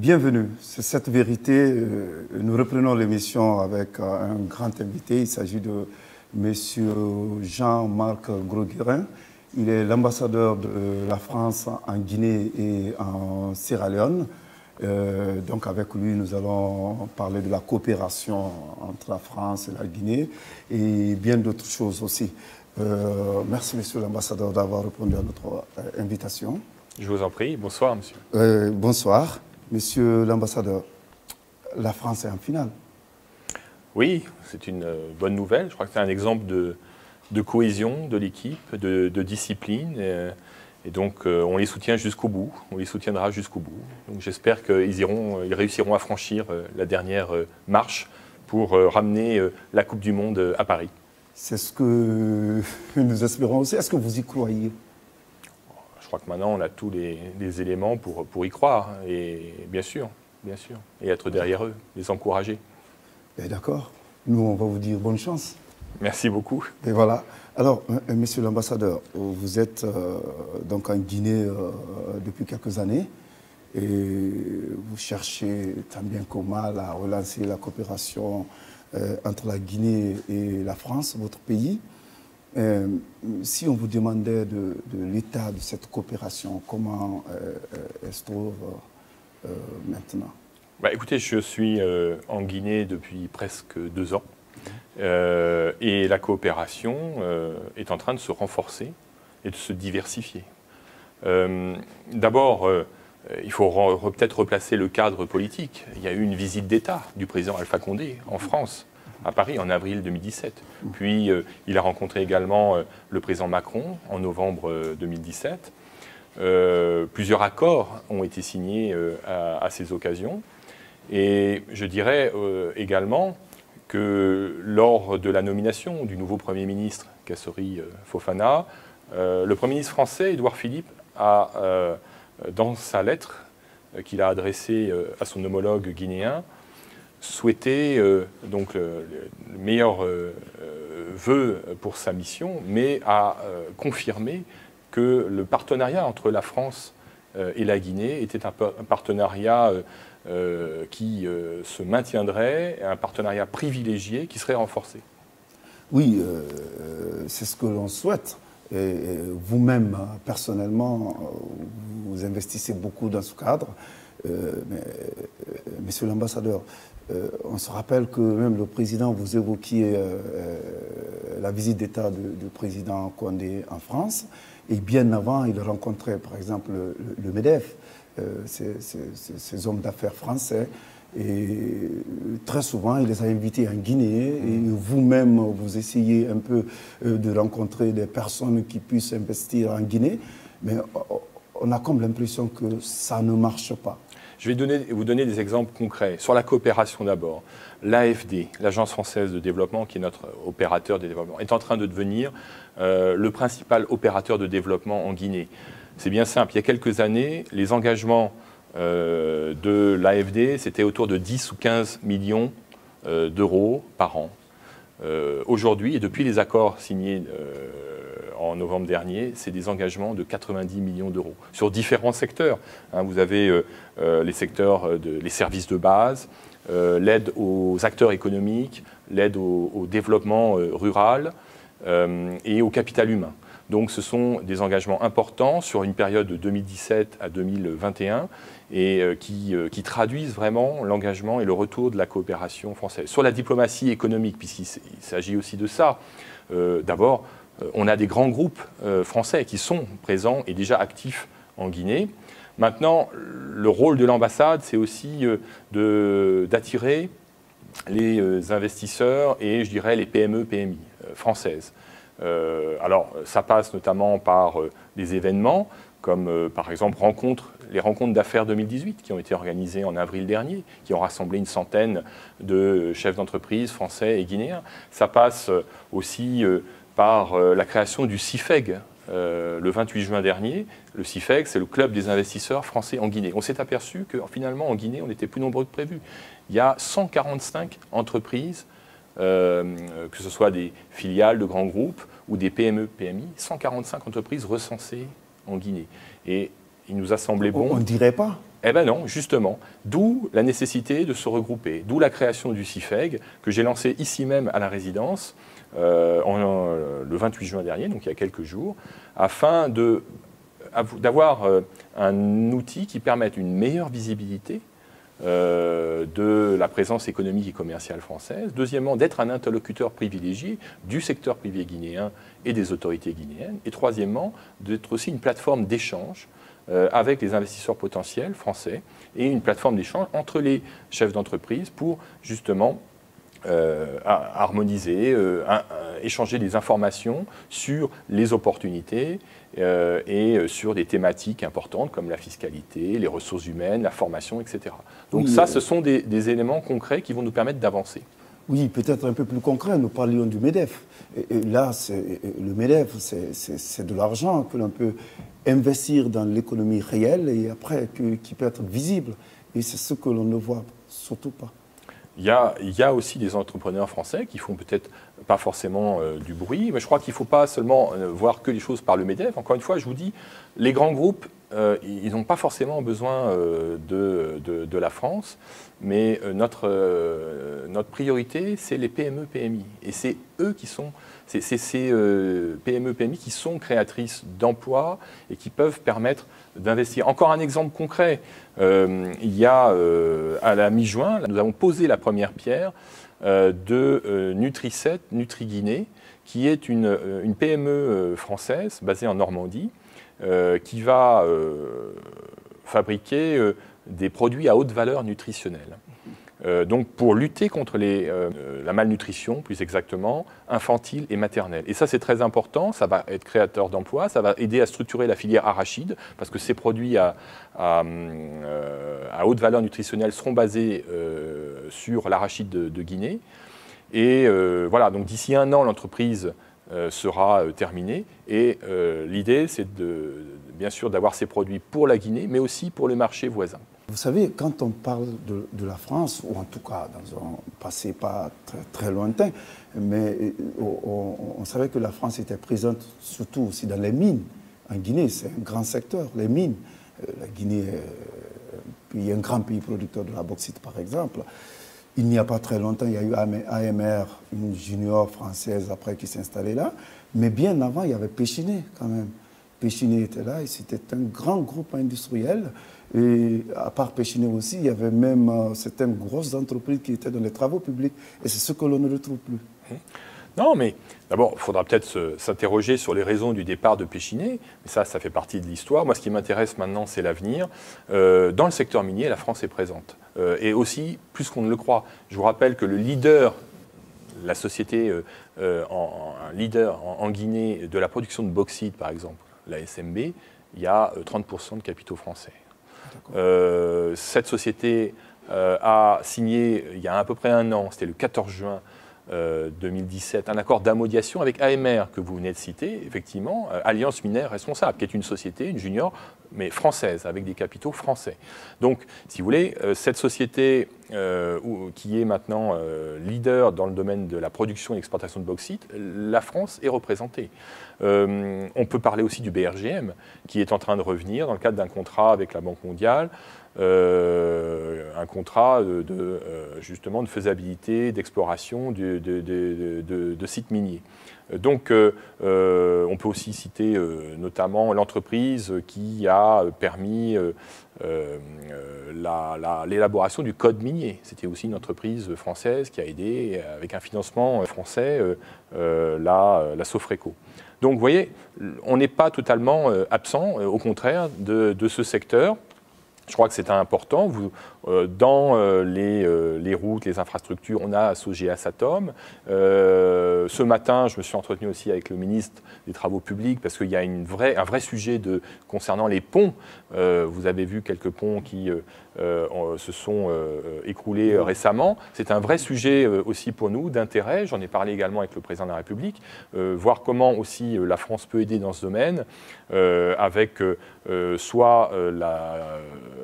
Bienvenue, c'est cette vérité. Nous reprenons l'émission avec un grand invité. Il s'agit de M. Jean-Marc Grosguérin. Il est l'ambassadeur de la France en Guinée et en Sierra Leone. Donc avec lui, nous allons parler de la coopération entre la France et la Guinée et bien d'autres choses aussi. Merci, monsieur l'ambassadeur, d'avoir répondu à notre invitation. Je vous en prie. Bonsoir, monsieur. Bonsoir. Monsieur l'ambassadeur, la France est en finale. Oui, c'est une bonne nouvelle. Je crois que c'est un exemple de cohésion de l'équipe, de discipline. Et donc, on les soutient jusqu'au bout. On les soutiendra jusqu'au bout. Donc, j'espère qu'ils réussiront à franchir la dernière marche pour ramener la Coupe du Monde à Paris. C'est ce que nous espérons aussi. Est-ce que vous y croyez ? Je crois que maintenant, on a tous les éléments pour y croire. Et bien sûr. Et être derrière eux, les encourager. D'accord. Nous, on va vous dire bonne chance. Merci beaucoup. Et voilà. Alors, monsieur l'ambassadeur, vous êtes donc en Guinée depuis quelques années et vous cherchez tant bien que mal à relancer la coopération entre la Guinée et la France, votre pays. Si on vous demandait de l'état de cette coopération, comment elle se trouve maintenant? Écoutez, je suis en Guinée depuis presque 2 ans et la coopération est en train de se renforcer et de se diversifier. D'abord, il faut peut-être replacer le cadre politique. Il y a eu une visite d'État du président Alpha Condé en France, à Paris, en avril 2017. Puis, il a rencontré également le président Macron en novembre 2017. Plusieurs accords ont été signés à ces occasions. Et je dirais également que lors de la nomination du nouveau Premier ministre, Kassori Fofana, le Premier ministre français, Édouard Philippe, a, dans sa lettre qu'il a adressée à son homologue guinéen, souhaité donc le meilleur vœu pour sa mission, mais a confirmé que le partenariat entre la France et la Guinée était un partenariat qui se maintiendrait, un partenariat privilégié qui serait renforcé. Oui, c'est ce que l'on souhaite. Vous-même, personnellement, vous investissez beaucoup dans ce cadre. Monsieur l'ambassadeur, on se rappelle que même le président, vous évoquiez la visite d'État du président Condé en France. Et bien avant, il rencontrait par exemple le MEDEF, ces hommes d'affaires français. Et très souvent, il les a invités en Guinée. Et vous-même, vous essayez un peu de rencontrer des personnes qui puissent investir en Guinée. Mais on a comme l'impression que ça ne marche pas. Je vais vous donner des exemples concrets. Sur la coopération d'abord, l'AFD, l'Agence française de développement, qui est notre opérateur de développement, est en train de devenir le principal opérateur de développement en Guinée. C'est bien simple. Il y a quelques années, les engagements de l'AFD, c'était autour de 10 ou 15 millions d'euros par an. Aujourd'hui, et depuis les accords signés en novembre dernier, c'est des engagements de 90 millions d'euros sur différents secteurs. Vous avez les secteurs, les services de base, l'aide aux acteurs économiques, l'aide au développement rural et au capital humain. Donc ce sont des engagements importants sur une période de 2017 à 2021 et qui traduisent vraiment l'engagement et le retour de la coopération française. Sur la diplomatie économique, puisqu'il s'agit aussi de ça, d'abord, on a des grands groupes français qui sont présents et déjà actifs en Guinée. Maintenant, le rôle de l'ambassade, c'est aussi d'attirer les investisseurs et, je dirais, les PME, PMI françaises. Alors, ça passe notamment par des événements, comme par exemple les rencontres d'affaires 2018, qui ont été organisées en avril dernier, qui ont rassemblé une centaine de chefs d'entreprise français et guinéens. Ça passe aussi par la création du CIFEG le 28 juin dernier. Le CIFEG, c'est le club des investisseurs français en Guinée. On s'est aperçu que finalement, en Guinée, on était plus nombreux que prévu. Il y a 145 entreprises, que ce soit des filiales de grands groupes ou des PME, PMI, 145 entreprises recensées en Guinée. Et il nous a semblé bon... On ne dirait pas. Eh bien non, justement, d'où la nécessité de se regrouper, d'où la création du CIFEG, que j'ai lancé ici même à la résidence, le 28 juin dernier, donc il y a quelques jours, afin d'avoir un outil qui permette une meilleure visibilité de la présence économique et commerciale française. Deuxièmement, d'être un interlocuteur privilégié du secteur privé guinéen et des autorités guinéennes. Et troisièmement, d'être aussi une plateforme d'échange avec les investisseurs potentiels français et une plateforme d'échange entre les chefs d'entreprise pour justement harmoniser, échanger des informations sur les opportunités et sur des thématiques importantes comme la fiscalité, les ressources humaines, la formation, etc. Donc oui, ça, ce sont des éléments concrets qui vont nous permettre d'avancer. Oui, peut-être un peu plus concret, nous parlions du MEDEF. Et là, le MEDEF, c'est de l'argent que l'on peut investir dans l'économie réelle et après qui peut être visible. Et c'est ce que l'on ne voit surtout pas. Il y a aussi des entrepreneurs français qui font peut-être pas forcément du bruit, mais je crois qu'il ne faut pas seulement voir que les choses par le MEDEF. Encore une fois, je vous dis, les grands groupes, ils n'ont pas forcément besoin de la France, mais notre priorité, c'est les PME-PMI. Et c'est eux qui sont, c'est ces PME-PMI qui sont créatrices d'emplois et qui peuvent permettre d'investir. Encore un exemple concret, il y a à la mi-juin, nous avons posé la première pierre de Nutri7, Nutri-Guinée, qui est une PME française basée en Normandie, qui va fabriquer des produits à haute valeur nutritionnelle. Donc pour lutter contre la malnutrition, plus exactement, infantile et maternelle. Et ça, c'est très important, ça va être créateur d'emplois, ça va aider à structurer la filière arachide, parce que ces produits à haute valeur nutritionnelle seront basés sur l'arachide de Guinée. Et voilà, donc d'ici 1 an, l'entreprise sera terminée. Et l'idée, c'est bien sûr d'avoir ces produits pour la Guinée, mais aussi pour le marché voisin. Vous savez, quand on parle de la France, ou en tout cas dans un passé pas très lointain, mais on savait que la France était présente surtout aussi dans les mines. En Guinée, c'est un grand secteur, les mines. La Guinée est un grand pays producteur de la bauxite, par exemple. Il n'y a pas très longtemps, il y a eu AMR, une junior française après qui s'est installée là. Mais bien avant, il y avait Péchiné quand même. Péchiné était là et c'était un grand groupe industriel. Et à part Péchiné aussi, il y avait même certaines grosses entreprises qui étaient dans les travaux publics. Et c'est ce que l'on ne retrouve plus. Non, mais d'abord, il faudra peut-être s'interroger sur les raisons du départ de Péchiné. Mais ça fait partie de l'histoire. Moi, ce qui m'intéresse maintenant, c'est l'avenir. Dans le secteur minier, la France est présente. Et aussi, plus qu'on ne le croit. Je vous rappelle que le leader, la société un leader en Guinée de la production de bauxite, par exemple, la SMB, il y a 30% de capitaux français. Cette société a signé, il y a à peu près 1 an, c'était le 14 juin 2017, un accord d'ammodiation avec AMR, que vous venez de citer, effectivement, Alliance Minière Responsable, qui est une société, une junior, mais française, avec des capitaux français. Donc, si vous voulez, cette société qui est maintenant leader dans le domaine de la production et l'exportation de bauxite, la France est représentée. On peut parler aussi du BRGM, qui est en train de revenir dans le cadre d'un contrat avec la Banque mondiale, un contrat justement de faisabilité, d'exploration de sites miniers. Donc, on peut aussi citer notamment l'entreprise qui a permis l'élaboration du code minier. C'était aussi une entreprise française qui a aidé, avec un financement français, la Sofreco. Donc, vous voyez, on n'est pas totalement absent, au contraire, de ce secteur. Je crois que c'est important. Dans les routes, les infrastructures, on a Sogea Satom. Ce matin, je me suis entretenu aussi avec le ministre des Travaux publics parce qu'il y a un vrai sujet concernant les ponts. Vous avez vu quelques ponts qui se sont écroulés récemment. C'est un vrai sujet aussi pour nous, d'intérêt. J'en ai parlé également avec le président de la République. Voir comment aussi la France peut aider dans ce domaine avec soit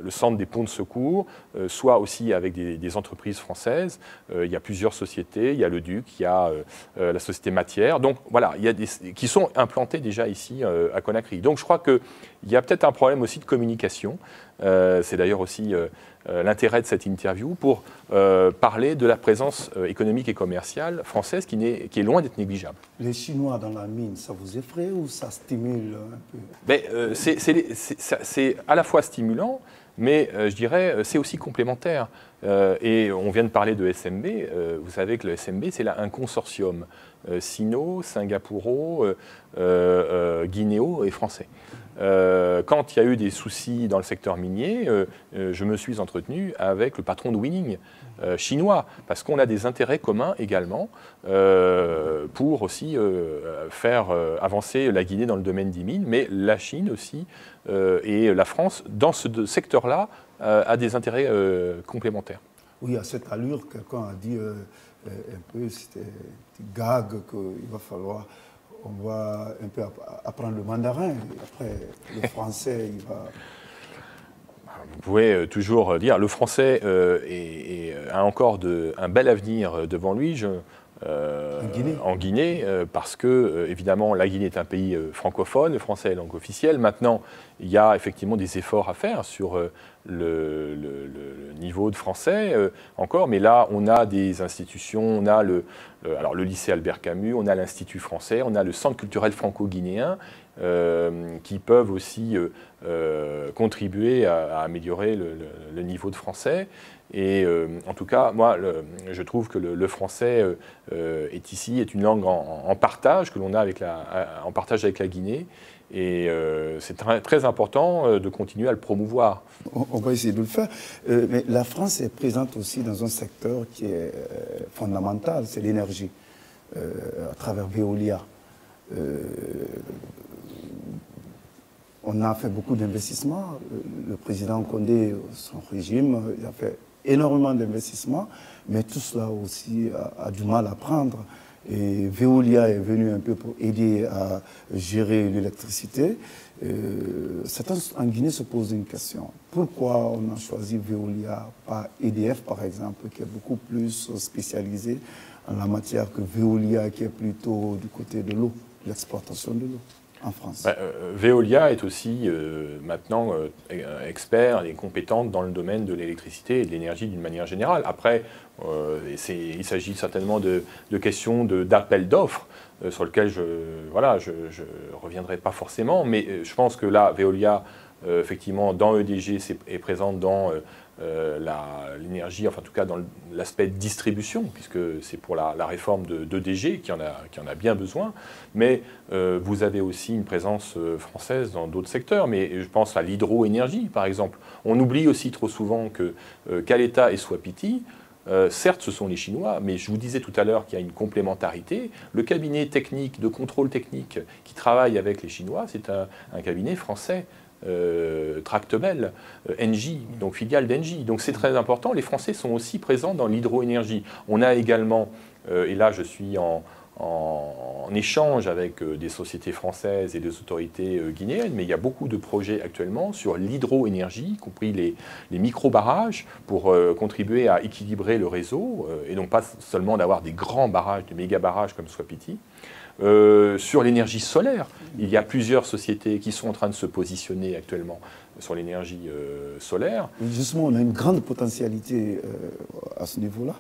le centre des ponts de secours, soit aussi avec des entreprises françaises. Il y a plusieurs sociétés, il y a le Duc, il y a la société Matière. Donc voilà, il y a qui sont implantés déjà ici à Conakry. Donc je crois qu'il y a peut-être un problème aussi de communication. C'est d'ailleurs aussi l'intérêt de cette interview pour parler de la présence économique et commerciale française qui est loin d'être négligeable. Les Chinois dans la mine, ça vous effraie ou ça stimule un peu? Mais, c'est à la fois stimulant, mais je dirais c'est aussi complémentaire. Et on vient de parler de SMB. Vous savez que le SMB, c'est là un consortium sino, singapouro, guinéo et français. Quand il y a eu des soucis dans le secteur minier, je me suis entretenu avec le patron de Winning chinois, parce qu'on a des intérêts communs également pour aussi faire avancer la Guinée dans le domaine des mines, mais la Chine aussi et la France, dans ce secteur-là, a des intérêts complémentaires. Oui, à cette allure, quelqu'un a dit un peu, c'était un gag qu'il va falloir... On va un peu apprendre le mandarin, et après le français, il va... Vous pouvez toujours dire, le français a encore un bel avenir devant lui en Guinée, parce que, évidemment, la Guinée est un pays francophone, le français est langue officielle. Maintenant, il y a effectivement des efforts à faire sur le niveau de français encore, mais là, on a des institutions, on a le lycée Albert Camus, on a l'Institut français, on a le Centre culturel franco-guinéen, qui peuvent aussi contribuer à améliorer le niveau de français. Et en tout cas, moi, je trouve que le français est une langue en partage, que l'on a en partage avec la Guinée. Et c'est très important de continuer à le promouvoir. On va essayer de le faire. Mais la France est présente aussi dans un secteur qui est fondamental, c'est l'énergie, à travers Veolia. On a fait beaucoup d'investissements. Le président Condé, son régime, il a fait énormément d'investissements, mais tout cela aussi a du mal à prendre. Et Veolia est venu un peu pour aider à gérer l'électricité. Certains en Guinée se posent une question. Pourquoi on a choisi Veolia, pas EDF par exemple, qui est beaucoup plus spécialisé en la matière que Veolia, qui est plutôt du côté de l'eau, l'exploitation de l'eau en France? Veolia est aussi maintenant expert et compétente dans le domaine de l'électricité et de l'énergie d'une manière générale. Après, il s'agit certainement de questions d'appel d'offres sur lesquelles je ne reviendrai pas forcément, mais je pense que là, Veolia, effectivement, dans EDG, est présente dans l'énergie, enfin en tout cas dans l'aspect distribution, puisque c'est pour la réforme d'EDG qui en a bien besoin, mais vous avez aussi une présence française dans d'autres secteurs, mais je pense à l'hydroénergie par exemple. On oublie aussi trop souvent que Caletta et Swapiti, certes, ce sont les Chinois, mais je vous disais tout à l'heure qu'il y a une complémentarité. Le cabinet technique, de contrôle technique qui travaille avec les Chinois, c'est un cabinet français. Tractebel, Engie, donc filiale d'Engie. Donc c'est très important. Les Français sont aussi présents dans l'hydroénergie. On a également, et là je suis en échange avec des sociétés françaises et des autorités guinéennes, mais il y a beaucoup de projets actuellement sur l'hydroénergie, y compris les micro-barrages, pour contribuer à équilibrer le réseau, et donc pas seulement d'avoir des grands barrages, des méga-barrages comme Swapiti. Sur l'énergie solaire, il y a plusieurs sociétés qui sont en train de se positionner actuellement sur l'énergie solaire. Justement, on a une grande potentialité à ce niveau-là.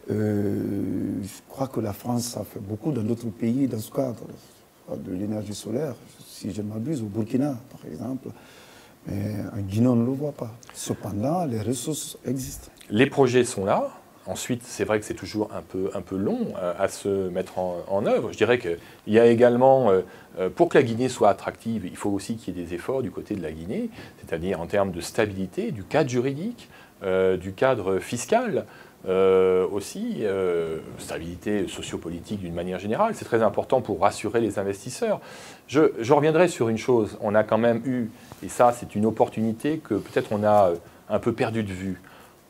Je crois que la France a fait beaucoup dans d'autres pays dans ce cadre de l'énergie solaire, si je ne m'abuse, au Burkina par exemple. Mais en Guinée, on ne le voit pas. Cependant, les ressources existent. Les projets sont là. Ensuite, c'est vrai que c'est toujours un peu long à se mettre en œuvre. Je dirais qu'il y a également, pour que la Guinée soit attractive, il faut aussi qu'il y ait des efforts du côté de la Guinée, c'est-à-dire en termes de stabilité, du cadre juridique, du cadre fiscal, aussi, stabilité sociopolitique d'une manière générale. C'est très important pour rassurer les investisseurs. Je reviendrai sur une chose. On a quand même eu, et ça c'est une opportunité que peut-être on a un peu perdu de vue.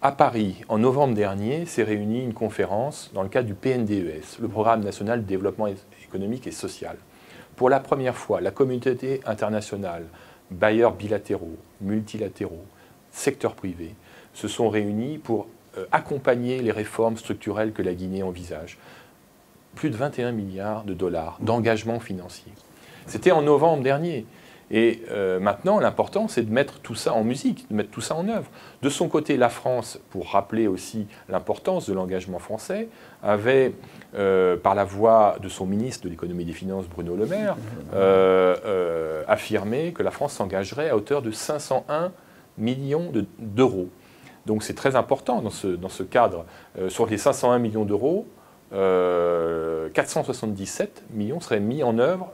À Paris, en novembre dernier, s'est réunie une conférence dans le cadre du PNDES, le Programme national de développement économique et social. Pour la première fois, la communauté internationale, bailleurs bilatéraux, multilatéraux, secteur privé, se sont réunis pour accompagner les réformes structurelles que la Guinée envisage. Plus de 21 milliards de dollars d'engagement financier. C'était en novembre dernier. Et maintenant, l'important, c'est de mettre tout ça en musique, de mettre tout ça en œuvre. De son côté, la France, pour rappeler aussi l'importance de l'engagement français, avait, par la voix de son ministre de l'économie et des finances, Bruno Le Maire, affirmé que la France s'engagerait à hauteur de 501 millions d'euros. Donc c'est très important dans ce cadre. Sur les 501 millions d'euros, 477 millions seraient mis en œuvre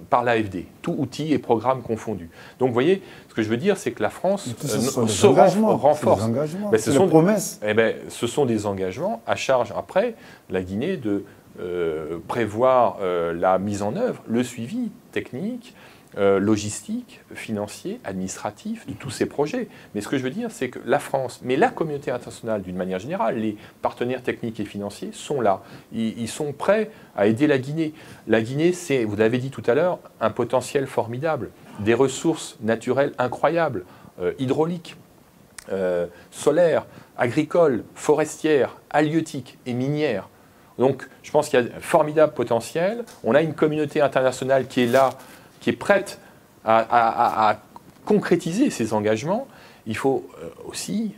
par l'AFD, tout outils et programmes confondus. Donc vous voyez, ce que je veux dire, c'est que la France se renforce. C'est des promesses. Ce sont des engagements à charge après la Guinée de prévoir la mise en œuvre, le suivi technique, logistique, financier, administratif de tous ces projets. Mais ce que je veux dire, c'est que la France, mais la communauté internationale d'une manière générale, les partenaires techniques et financiers sont là. Ils sont prêts à aider la Guinée. La Guinée, c'est, vous l'avez dit tout à l'heure, un potentiel formidable, des ressources naturelles incroyables, hydrauliques, solaires, agricoles, forestières, halieutiques et minières. Donc je pense qu'il y a un formidable potentiel. On a une communauté internationale qui est là, qui est prête à concrétiser ces engagements. Il faut aussi,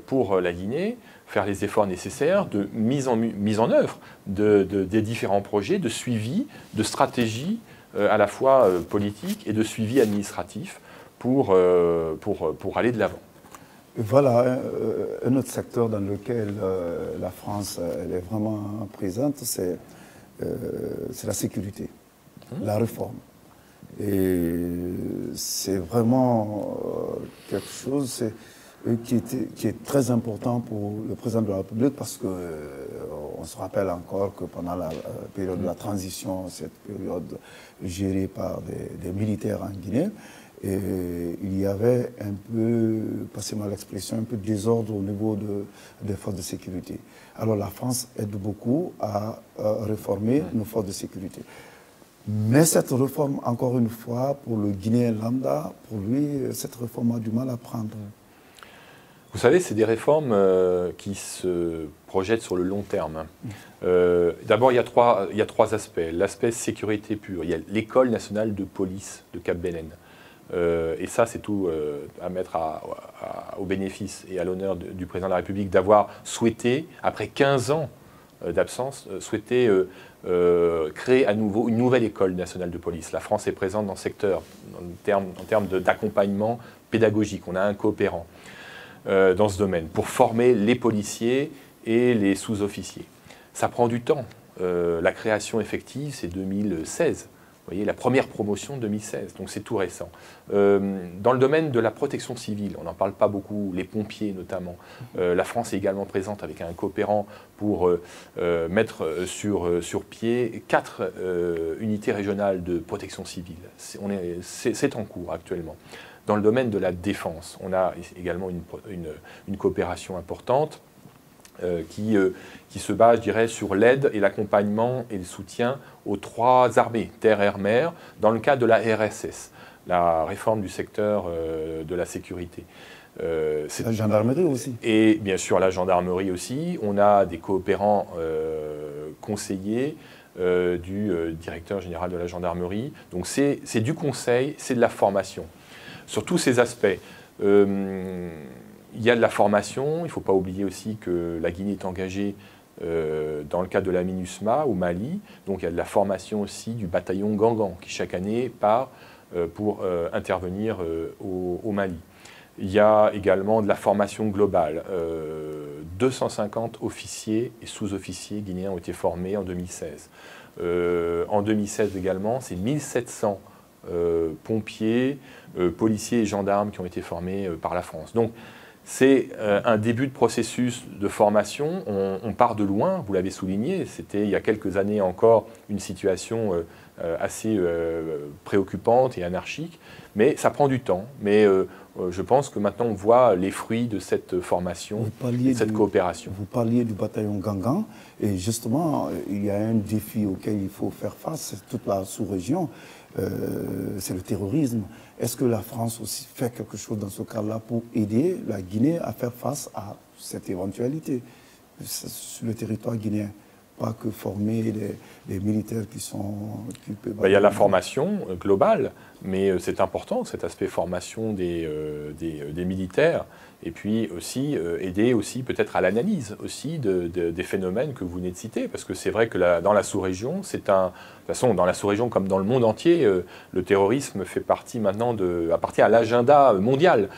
pour la Guinée, faire les efforts nécessaires de mise en œuvre des différents projets, de suivi, de stratégie à la fois politique et de suivi administratif pour aller de l'avant. Voilà, un autre secteur dans lequel la France elle est vraiment présente, c'est la sécurité, la réforme. Et c'est vraiment quelque chose qui est très important pour le président de la République parce qu'on se rappelle encore que pendant la période de la transition, cette période gérée par des militaires en Guinée, et il y avait un peu, passez-moi l'expression, un peu de désordre au niveau des forces de sécurité. Alors la France aide beaucoup à réformer nos forces de sécurité. Mais cette réforme, encore une fois, pour le Guinéen lambda, pour lui, cette réforme a du mal à prendre. Vous savez, c'est des réformes qui se projettent sur le long terme. D'abord, il y a trois aspects. L'aspect sécurité pure. Il y a l'École nationale de police de Cap-Bénen. Et ça, c'est tout à mettre au bénéfice et à l'honneur du président de la République d'avoir souhaité, après 15 ans d'absence, créer à nouveau une nouvelle école nationale de police. La France est présente dans ce secteur, en termes d'accompagnement pédagogique. On a un coopérant dans ce domaine pour former les policiers et les sous-officiers. Ça prend du temps. La création effective, c'est 2016. Vous voyez, la première promotion 2016, donc c'est tout récent. Dans le domaine de la protection civile, on n'en parle pas beaucoup, les pompiers notamment. La France est également présente avec un coopérant pour mettre sur pied 4 unités régionales de protection civile. C'est en cours actuellement. Dans le domaine de la défense, on a également une coopération importante. Qui se base, je dirais, sur l'aide et l'accompagnement et le soutien aux 3 armées, terre, air, mer, dans le cadre de la RSS, la réforme du secteur de la sécurité. La gendarmerie aussi. Et bien sûr, la gendarmerie aussi. On a des coopérants conseillers du directeur général de la gendarmerie. Donc c'est du conseil, c'est de la formation. Sur tous ces aspects, il y a de la formation. Il ne faut pas oublier aussi que la Guinée est engagée dans le cadre de la MINUSMA au Mali. Donc il y a de la formation aussi du bataillon Gangan qui chaque année part pour intervenir au Mali. Il y a également de la formation globale. 250 officiers et sous-officiers guinéens ont été formés en 2016. En 2016 également, c'est 1700 pompiers, policiers et gendarmes qui ont été formés par la France. Donc, c'est un début de processus de formation. On part de loin, vous l'avez souligné. C'était il y a quelques années encore une situation assez préoccupante et anarchique. Mais ça prend du temps. Mais je pense que maintenant on voit les fruits de cette formation et de cette coopération. Vous parliez du bataillon Gangan, et justement, il y a un défi auquel il faut faire face, c'est toute la sous-région, c'est le terrorisme. Est-ce que la France aussi fait quelque chose dans ce cas-là pour aider la Guinée à faire face à cette éventualité sur le territoire guinéen? Pas que former les militaires qui sont... Il y a la formation globale, mais c'est important, cet aspect formation des militaires, et puis aussi aider aussi peut-être à l'analyse aussi des phénomènes que vous venez de citer, parce que c'est vrai que dans la sous-région, de toute façon, dans la sous-région comme dans le monde entier, le terrorisme fait partie maintenant appartient à l'agenda mondial.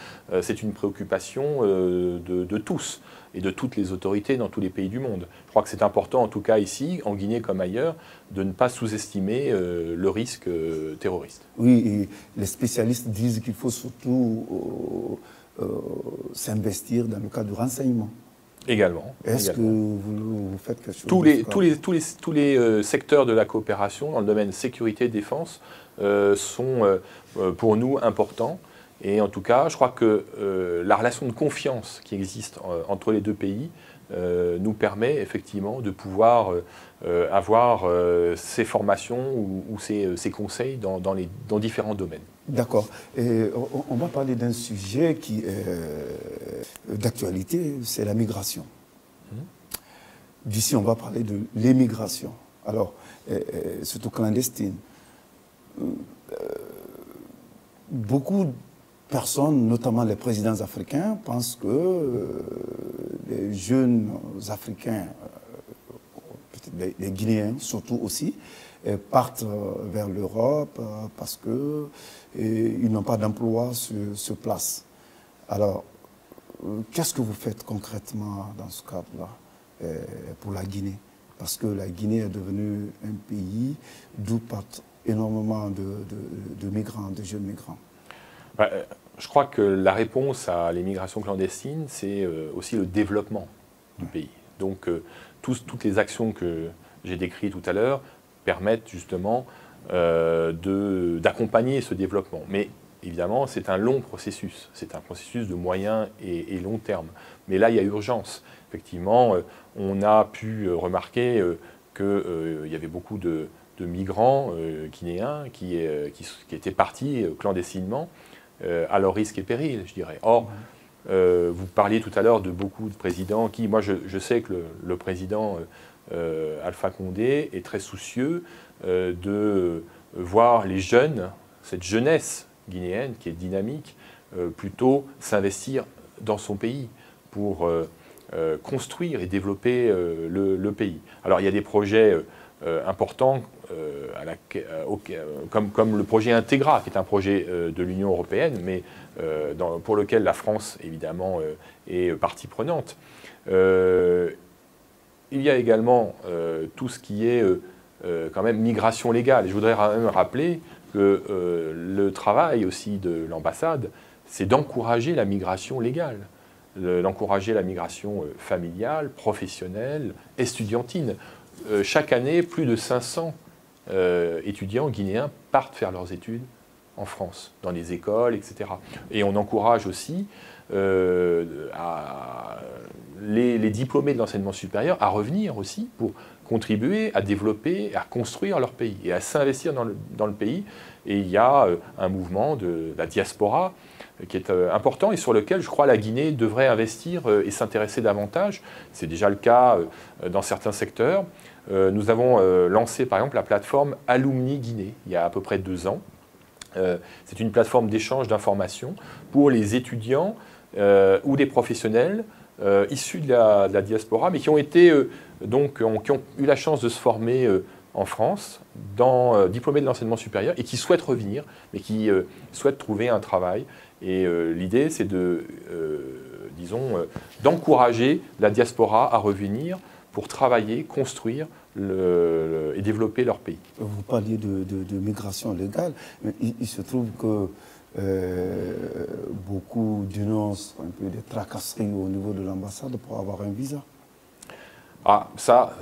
C'est une préoccupation de tous et de toutes les autorités dans tous les pays du monde. Je crois que c'est important, en tout cas ici, en Guinée comme ailleurs, de ne pas sous-estimer le risque terroriste. Oui, et les spécialistes disent qu'il faut surtout s'investir dans le cadre du renseignement. Également. Est-ce que vous faites quelque chose? Tous les secteurs de la coopération dans le domaine sécurité-défense sont pour nous importants. Et en tout cas, je crois que la relation de confiance qui existe entre les deux pays nous permet effectivement de pouvoir avoir ces formations ou ces conseils dans différents domaines. D'accord. On va parler d'un sujet qui est d'actualité, c'est la migration. D'ici, on va parler de l'émigration. Alors, surtout clandestine. Beaucoup de personnes, notamment les présidents africains, pensent que les jeunes Africains, peut-être les Guinéens surtout aussi, partent vers l'Europe parce qu'ils n'ont pas d'emploi sur place. Alors, qu'est-ce que vous faites concrètement dans ce cadre-là pour la Guinée? Parce que la Guinée est devenue un pays d'où partent énormément de migrants, de jeunes migrants. Je crois que la réponse à l'immigration clandestine, c'est aussi le développement du pays. Donc, toutes les actions que j'ai décrites tout à l'heure permettent justement d'accompagner ce développement. Mais évidemment, c'est un long processus. C'est un processus de moyen et long terme. Mais là, il y a urgence. Effectivement, on a pu remarquer qu'il y avait beaucoup de migrants guinéens qui étaient partis clandestinement à leur risque et péril, je dirais. Or, vous parliez tout à l'heure de beaucoup de présidents qui, moi je sais que le président Alpha Condé est très soucieux de voir les jeunes, cette jeunesse guinéenne qui est dynamique, plutôt s'investir dans son pays pour construire et développer le pays. Alors il y a des projets importants comme le projet Integra, qui est un projet de l'Union européenne, mais pour lequel la France, évidemment, est partie prenante. Il y a également tout ce qui est quand même migration légale. Et je voudrais même rappeler que le travail aussi de l'ambassade, c'est d'encourager la migration légale, d'encourager la migration familiale, professionnelle, estudiantine. Chaque année, plus de 500 étudiants guinéens partent faire leurs études en France, dans les écoles, etc. Et on encourage aussi les diplômés de l'enseignement supérieur à revenir aussi pour contribuer à développer, à construire leur pays et à s'investir dans le pays. Et il y a un mouvement de la diaspora qui est important et sur lequel, je crois, la Guinée devrait investir et s'intéresser davantage. C'est déjà le cas dans certains secteurs. Nous avons lancé, par exemple, la plateforme Alumni Guinée, il y a à peu près 2 ans. C'est une plateforme d'échange d'informations pour les étudiants ou des professionnels issus de la diaspora, mais qui ont été qui ont eu la chance de se former en France, diplômés de l'enseignement supérieur, et qui souhaitent revenir, mais qui souhaitent trouver un travail. Et l'idée, c'est d'encourager la diaspora à revenir pour travailler, construire et développer leur pays. Vous parliez de migration légale, mais il se trouve que beaucoup dénoncent un peu des tracasseries au niveau de l'ambassade pour avoir un visa. Ah, ça,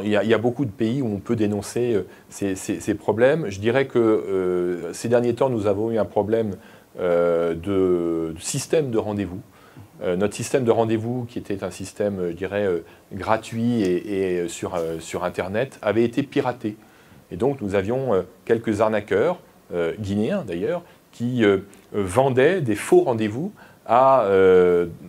il y a beaucoup de pays où on peut dénoncer ces problèmes. Je dirais que ces derniers temps, nous avons eu un problème de système de rendez-vous. Notre système de rendez-vous, qui était un système, je dirais, gratuit et sur Internet, avait été piraté. Et donc, nous avions quelques arnaqueurs, guinéens d'ailleurs, qui vendaient des faux rendez-vous à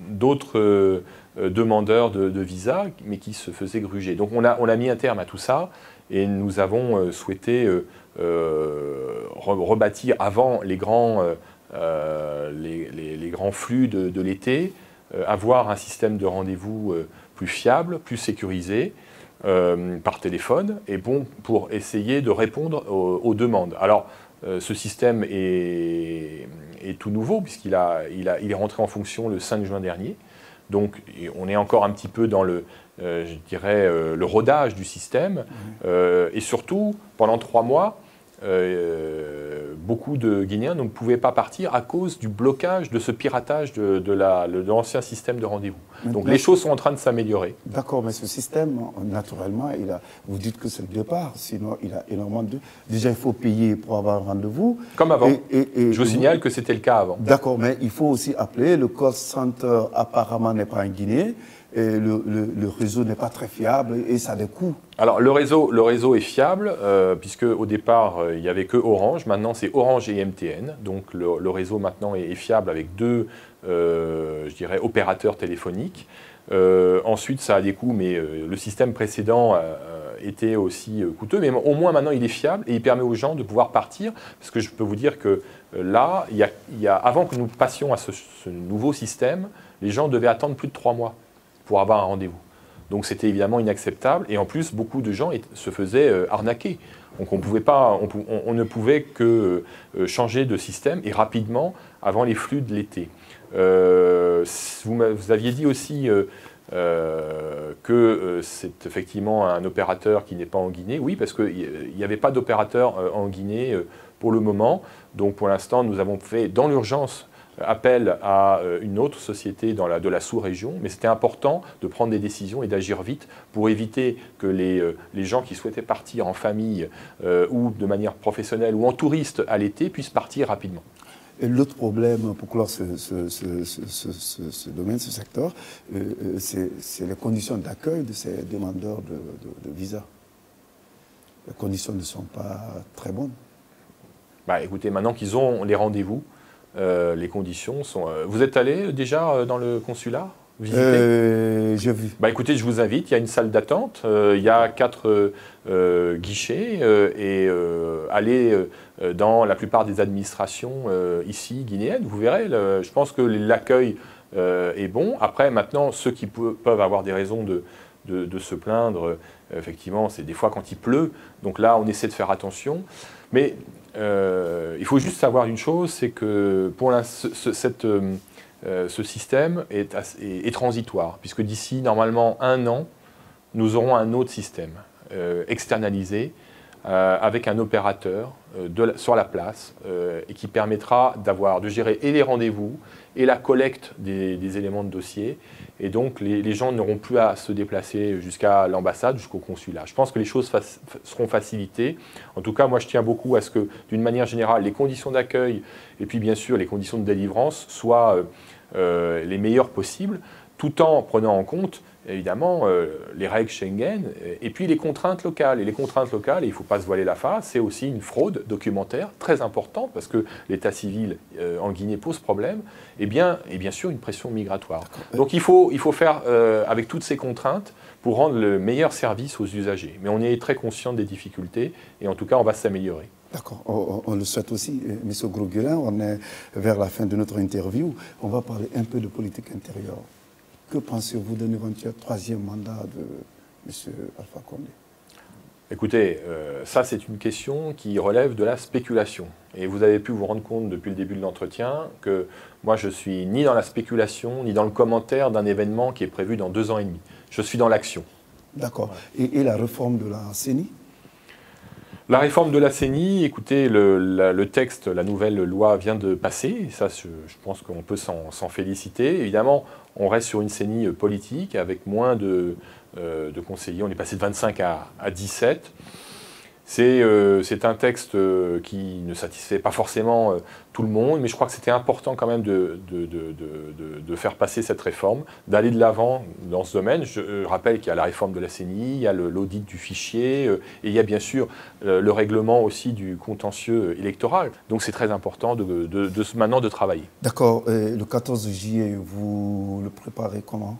d'autres demandeurs de visa, mais qui se faisaient gruger. Donc, on a mis un terme à tout ça et nous avons souhaité rebâtir avant les grands flux de l'été, avoir un système de rendez-vous plus fiable, plus sécurisé par téléphone, et bon pour essayer de répondre aux demandes. Alors, ce système est tout nouveau, puisqu'il est rentré en fonction le 5 juin dernier. Donc, on est encore un petit peu dans le rodage du système. Et surtout, pendant 3 mois, beaucoup de Guinéens ne pouvaient pas partir à cause du blocage de ce piratage de l'ancien système de rendez-vous. Donc les choses sont en train de s'améliorer. D'accord, mais ce système, naturellement, vous dites que c'est le départ, sinon il a énormément de... Déjà, il faut payer pour avoir un rendez-vous. Comme avant. Je vous signale que c'était le cas avant. D'accord, mais il faut aussi appeler. Le call center, apparemment, n'est pas en Guinée. Et le réseau n'est pas très fiable et ça a des coûts. Alors le réseau est fiable puisque au départ il n'y avait que Orange, maintenant c'est Orange et MTN, donc le réseau maintenant est fiable avec 2 je dirais opérateurs téléphoniques. Ensuite ça a des coûts, mais le système précédent était aussi coûteux, mais au moins maintenant il est fiable et il permet aux gens de pouvoir partir, parce que je peux vous dire que là, avant que nous passions à ce nouveau système, les gens devaient attendre plus de 3 mois pour avoir un rendez-vous. Donc c'était évidemment inacceptable, et en plus beaucoup de gens se faisaient arnaquer. Donc on ne pouvait que changer de système et rapidement avant les flux de l'été. Vous aviez dit aussi que c'est effectivement un opérateur qui n'est pas en Guinée. Oui, parce qu'il n'y avait pas d'opérateur en Guinée pour le moment. Donc pour l'instant, nous avons fait dans l'urgence appel à une autre société de la sous-région, mais c'était important de prendre des décisions et d'agir vite pour éviter que les gens qui souhaitaient partir en famille ou de manière professionnelle ou en touriste à l'été puissent partir rapidement. Et l'autre problème pour clore ce domaine, ce secteur, c'est les conditions d'accueil de ces demandeurs de visa. Les conditions ne sont pas très bonnes. Bah, écoutez, maintenant qu'ils ont les rendez-vous, les conditions sont... Vous êtes allé déjà dans le consulat visiter? J'ai vu. Bah, écoutez, je vous invite, il y a une salle d'attente, il y a 4 guichets et allez dans la plupart des administrations ici guinéennes, vous verrez, je pense que l'accueil est bon. Après, maintenant, ceux qui peuvent avoir des raisons de se plaindre, effectivement, c'est des fois quand il pleut, donc là, on essaie de faire attention. Mais il faut juste savoir une chose, c'est que pour ce système est transitoire, puisque d'ici, normalement, 1 an, nous aurons un autre système externalisé avec un opérateur sur la place et qui permettra de gérer et les rendez-vous et la collecte des éléments de dossier. Et donc, les gens n'auront plus à se déplacer jusqu'à l'ambassade, jusqu'au consulat. Je pense que les choses seront facilitées. En tout cas, moi, je tiens beaucoup à ce que, d'une manière générale, les conditions d'accueil et puis, bien sûr, les conditions de délivrance soient les meilleures possibles, tout en prenant en compte, évidemment, les règles Schengen et puis les contraintes locales. Et les contraintes locales, et il ne faut pas se voiler la face, c'est aussi une fraude documentaire très importante parce que l'état civil en Guinée pose problème, et bien sûr une pression migratoire. Donc il faut faire avec toutes ces contraintes pour rendre le meilleur service aux usagers. Mais on est très conscient des difficultés et en tout cas on va s'améliorer. D'accord, on le souhaite aussi. M. Grosguelin, on est vers la fin de notre interview. On va parler un peu de politique intérieure. Que pensez-vous d'un éventuel 3e mandat de M. Alpha Condé? Écoutez, ça c'est une question qui relève de la spéculation. Et vous avez pu vous rendre compte depuis le début de l'entretien que moi je suis ni dans la spéculation, ni dans le commentaire d'un événement qui est prévu dans 2 ans et demi. Je suis dans l'action. D'accord. Et la réforme de la CENI? La réforme de la CENI, écoutez, le texte, la nouvelle loi vient de passer, et ça je pense qu'on peut s'en féliciter. Évidemment, on reste sur une CENI politique avec moins de conseillers, on est passé de 25 à 17. C'est un texte qui ne satisfait pas forcément tout le monde, mais je crois que c'était important quand même de faire passer cette réforme, d'aller de l'avant dans ce domaine. Je rappelle qu'il y a la réforme de la CENI, il y a l'audit du fichier, et il y a bien sûr le règlement aussi du contentieux électoral. Donc c'est très important maintenant de travailler. D'accord. Le 14 juillet, vous le préparez comment ?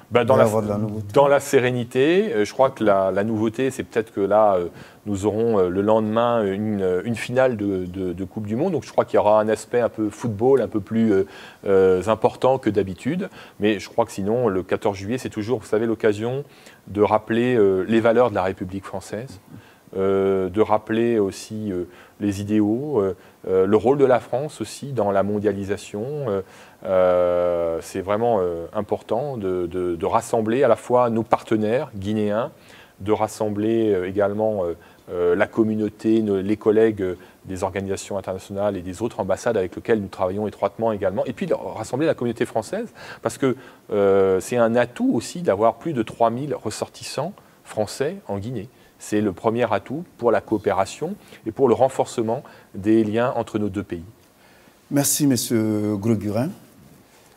Dans la sérénité, je crois que la nouveauté, c'est peut-être que là, nous aurons le lendemain une finale de Coupe du Monde. Donc je crois qu'il y aura un aspect un peu football, un peu plus important que d'habitude. Mais je crois que sinon, le 14 juillet, c'est toujours, vous savez, l'occasion de rappeler les valeurs de la République française, de rappeler aussi les idéaux, le rôle de la France aussi dans la mondialisation. C'est vraiment important de rassembler à la fois nos partenaires guinéens, de rassembler également la communauté, les collègues des organisations internationales et des autres ambassades avec lesquelles nous travaillons étroitement également, et puis de rassembler la communauté française, parce que c'est un atout aussi d'avoir plus de 3000 ressortissants français en Guinée. C'est le premier atout pour la coopération et pour le renforcement des liens entre nos deux pays. Merci, M. Gros-Gurin.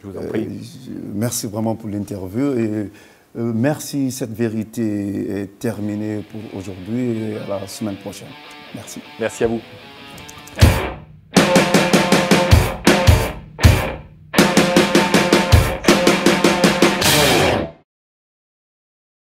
Je vous en prie. Merci vraiment pour l'interview et merci. Cette vérité est terminée pour aujourd'hui et à la semaine prochaine. Merci. Merci à vous.